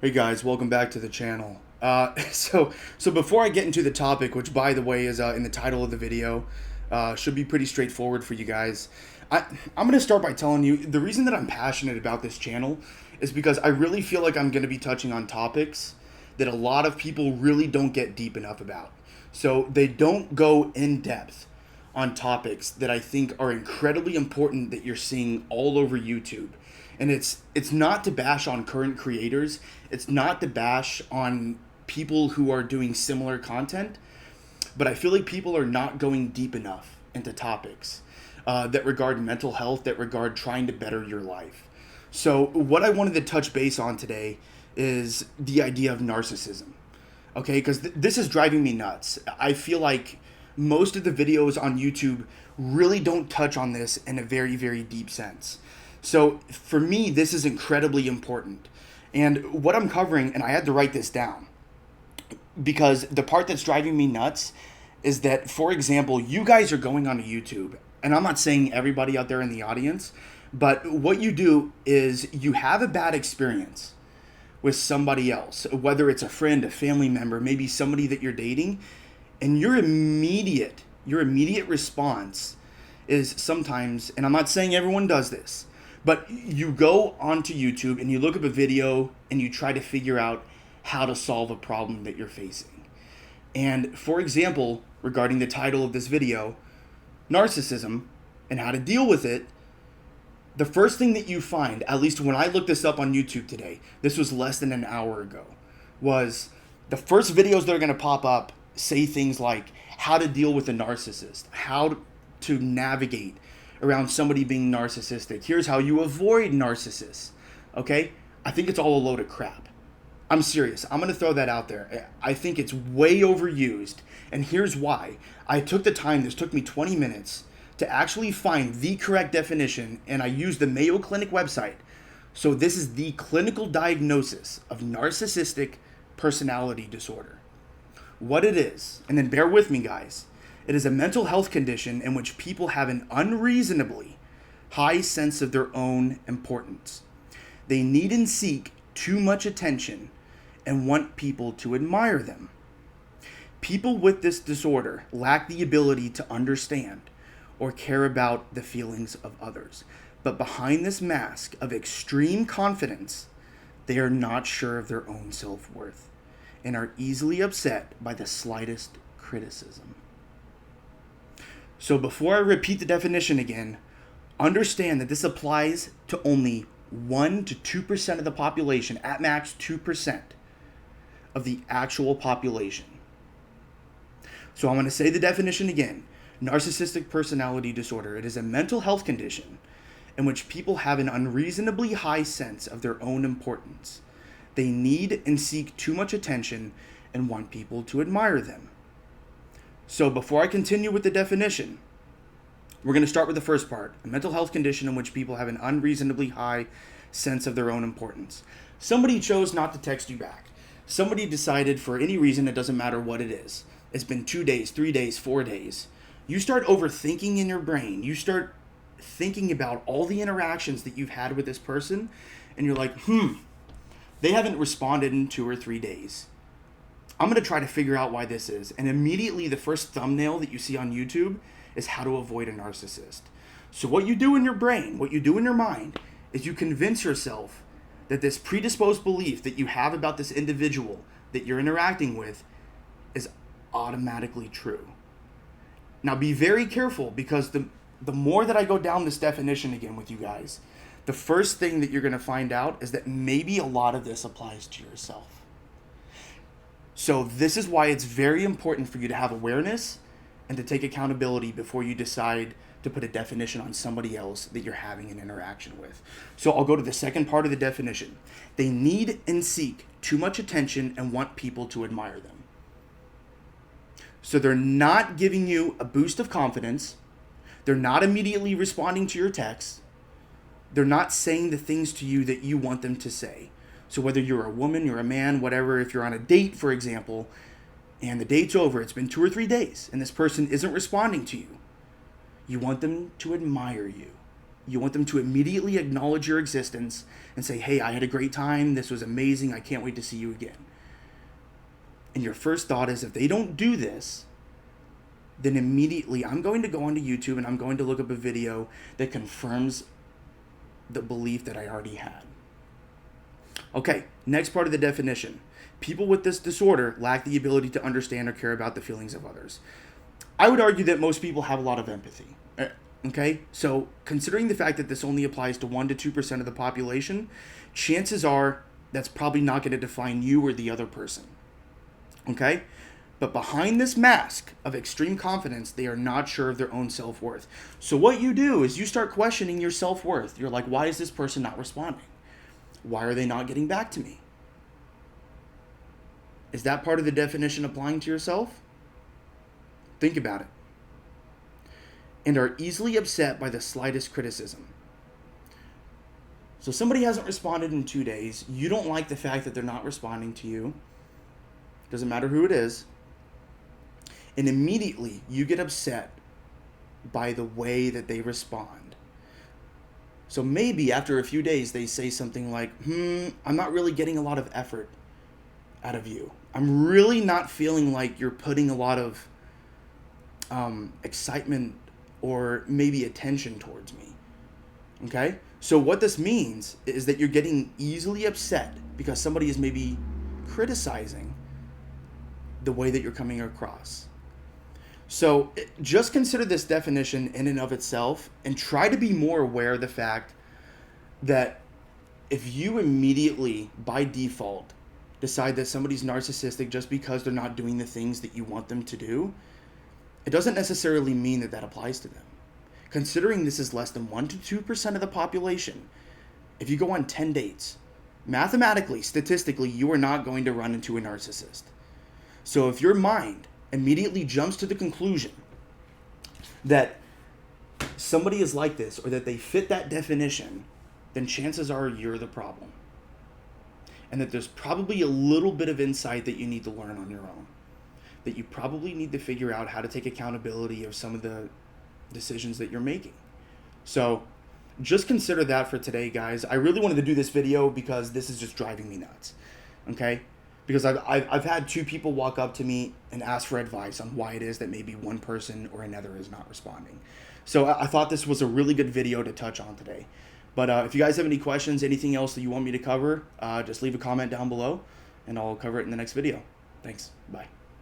Hey guys, welcome back to the channel. So before I get into the topic, which by the way is in the title of the video, should be pretty straightforward for you guys. I'm going to start by telling you the reason that I'm passionate about this channel is because I really feel like I'm going to be touching on topics that a lot of people really don't get deep enough about. So they don't go in depth on topics that I think are incredibly important that you're seeing all over YouTube. And it's not to bash on current creators. It's not to bash on people who are doing similar content, but I feel like people are not going deep enough into topics that regard mental health, that regard trying to better your life. So what I wanted to touch base on today is the idea of narcissism. Okay, because this is driving me nuts. I feel like most of the videos on YouTube really don't touch on this in a very, very deep sense. So for me, this is incredibly important. And what I'm covering, and I had to write this down, because the part that's driving me nuts is that, for example, you guys are going onto YouTube, and I'm not saying everybody out there in the audience, but what you do is you have a bad experience with somebody else, whether it's a friend, a family member, maybe somebody that you're dating, and your immediate response is sometimes, and I'm not saying everyone does this, but you go onto YouTube and you look up a video and you try to figure out how to solve a problem that you're facing. And for example, regarding the title of this video, narcissism and how to deal with it, the first thing that you find, at least when I looked this up on YouTube today, this was less than an hour ago, was the first videos that are going to pop up say things like how to deal with a narcissist, how to navigate around somebody being narcissistic. Here's how you avoid narcissists. Okay? I think it's all a load of crap. I'm serious. I'm going to throw that out there. I think it's way overused. And here's why. I took the time, this took me 20 minutes, to actually find the correct definition, and I used the Mayo Clinic website. So this is the clinical diagnosis of narcissistic personality disorder. What it is, and then bear with me, guys. It is a mental health condition in which people have an unreasonably high sense of their own importance. They need and seek too much attention and want people to admire them. People with this disorder lack the ability to understand or care about the feelings of others. But behind this mask of extreme confidence, they are not sure of their own self-worth and are easily upset by the slightest criticism. So before I repeat the definition again, understand that this applies to only 1 to 2% of the population, at max 2% of the actual population. So I'm going to say the definition again. Narcissistic personality disorder. It is a mental health condition in which people have an unreasonably high sense of their own importance. They need and seek too much attention and want people to admire them. So before I continue with the definition, we're going to start with the first part, a mental health condition in which people have an unreasonably high sense of their own importance. Somebody chose not to text you back. Somebody decided for any reason, it doesn't matter what it is. It's been 2 days, 3 days, 4 days. You start overthinking in your brain. You start thinking about all the interactions that you've had with this person, and you're like, they haven't responded in 2 or 3 days. I'm going to try to figure out why this is. And immediately the first thumbnail that you see on YouTube is how to avoid a narcissist. So what you do in your brain, what you do in your mind, is you convince yourself that this predisposed belief that you have about this individual that you're interacting with is automatically true. Now be very careful, because the more that I go down this definition again with you guys, the first thing that you're going to find out is that maybe a lot of this applies to yourself. So this is why it's very important for you to have awareness and to take accountability before you decide to put a definition on somebody else that you're having an interaction with. So I'll go to the second part of the definition. They need and seek too much attention and want people to admire them. So they're not giving you a boost of confidence. They're not immediately responding to your texts. They're not saying the things to you that you want them to say. So whether you're a woman, you're a man, whatever, if you're on a date, for example, and the date's over, it's been 2 or 3 days, and this person isn't responding to you, you want them to admire you. You want them to immediately acknowledge your existence and say, hey, I had a great time. This was amazing. I can't wait to see you again. And your first thought is, if they don't do this, then immediately I'm going to go onto YouTube and I'm going to look up a video that confirms the belief that I already had. Okay, next part of the definition. People with this disorder lack the ability to understand or care about the feelings of others. I would argue that most people have a lot of empathy. Okay, so considering the fact that this only applies to 1% to 2% of the population, chances are that's probably not going to define you or the other person. Okay? But behind this mask of extreme confidence, they are not sure of their own self-worth. So what you do is you start questioning your self-worth. You're like, why is this person not responding? Why are they not getting back to me? Is that part of the definition applying to yourself? Think about it. And are easily upset by the slightest criticism. So somebody hasn't responded in 2 days. You don't like the fact that they're not responding to you. Doesn't matter who it is. And immediately you get upset by the way that they respond. So maybe after a few days they say something like, I'm not really getting a lot of effort out of you. I'm really not feeling like you're putting a lot of excitement or maybe attention towards me. Okay? So what this means is that you're getting easily upset because somebody is maybe criticizing the way that you're coming across. So just consider this definition in and of itself and try to be more aware of the fact that if you immediately, by default, decide that somebody's narcissistic just because they're not doing the things that you want them to do, it doesn't necessarily mean that that applies to them. Considering this is less than 1% to 2% of the population, if you go on 10 dates, mathematically, statistically, you are not going to run into a narcissist. So if your mind immediately jumps to the conclusion that somebody is like this or that they fit that definition, then chances are you're the problem. And that there's probably a little bit of insight that you need to learn on your own. That you probably need to figure out how to take accountability of some of the decisions that you're making. So just consider that for today, guys. I really wanted to do this video because this is just driving me nuts. Okay? Because I've had 2 people walk up to me and ask for advice on why it is that maybe one person or another is not responding. So I thought this was a really good video to touch on today. But if you guys have any questions, anything else that you want me to cover, just leave a comment down below and I'll cover it in the next video. Thanks. Bye.